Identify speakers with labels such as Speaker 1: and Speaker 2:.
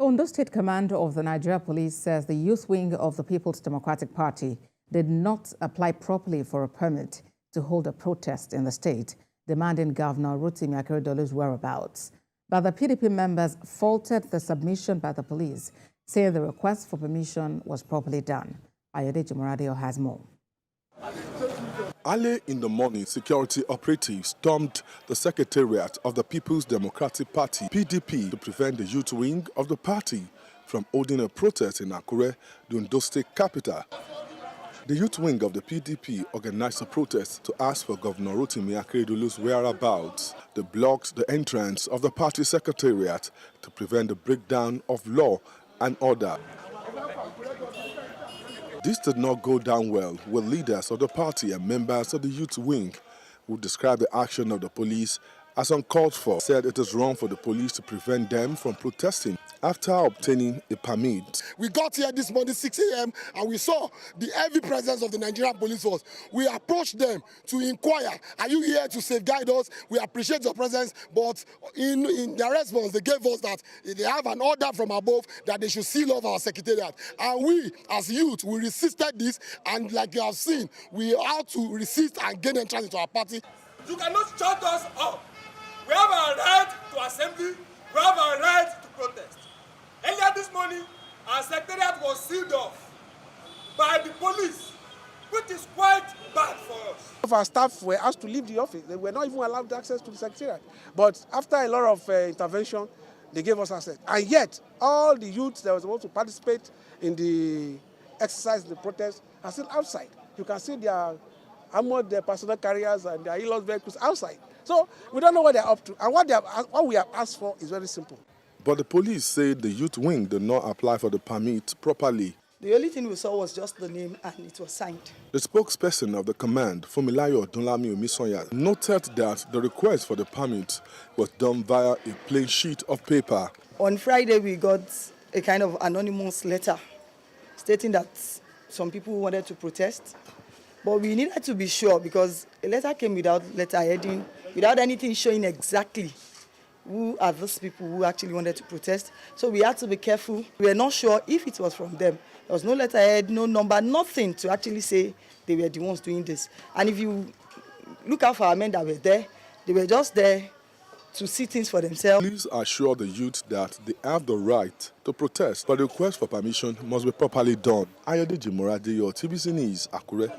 Speaker 1: Ondo State Commander of the Nigeria Police says the youth wing of the People's Democratic Party did not apply properly for a permit to hold a protest in the state, demanding Governor Rotimi Akeredolu's whereabouts. But the PDP members faulted the submission by the police, saying the request for permission was properly done. Ayodeji Moradio has more.
Speaker 2: Early in the morning, security operatives stormed the secretariat of the People's Democratic Party, PDP, to prevent the youth wing of the party from holding a protest in Akure, the Ondo State capital. The youth wing of the PDP organized a protest to ask for Governor Rotimi Akeredolu's whereabouts. They blocked the entrance of the party secretariat to prevent the breakdown of law and order. This did not go down well with leaders of the party and members of the youth wing, who described the action of the police as uncalled for, said it is wrong for the police to prevent them from protesting after obtaining a permit.
Speaker 3: We got here this morning 6 a.m. and we saw the heavy presence of the Nigerian police force. We approached them to inquire, are you here to safeguard us? We appreciate your presence, but in their response, they gave us that they have an order from above that they should seal off our secretariat. And we, as youth, we resisted this, and like you have seen, we had to resist and gain entrance into our party.
Speaker 4: You cannot shut us up. We have a right to assembly, we have a right to protest. Earlier this morning, our secretariat was sealed off by the police, which is quite bad for us.
Speaker 5: Our staff were asked to leave the office. They were not even allowed access to the secretariat. But after a lot of intervention, they gave us access. And yet, all the youths that were supposed to participate in the exercise, the protest, are still outside. You can see their armored personal carriers and their e-loss vehicles outside. So we don't know what they're up to. And what we have asked for is very simple.
Speaker 2: But the police said the youth wing did not apply for the permit properly.
Speaker 6: The only thing we saw was just the name, and it was signed.
Speaker 2: The spokesperson of the command, Fumilayo Odunlami Omisonya, noted that the request for the permit was done via a plain sheet of paper.
Speaker 6: On Friday, we got a kind of anonymous letter stating that some people wanted to protest. But we needed to be sure, because a letter came without letterheading, without anything showing exactly who are those people who actually wanted to protest. So we had to be careful. We were not sure if it was from them. There was no letterhead, no number, nothing to actually say they were the ones doing this. And if you look out for our men that were there, they were just there to see things for themselves.
Speaker 2: Please assure the youth that they have the right to protest, but the request for permission must be properly done. Ayodeji Moradio, TVC News, Akure.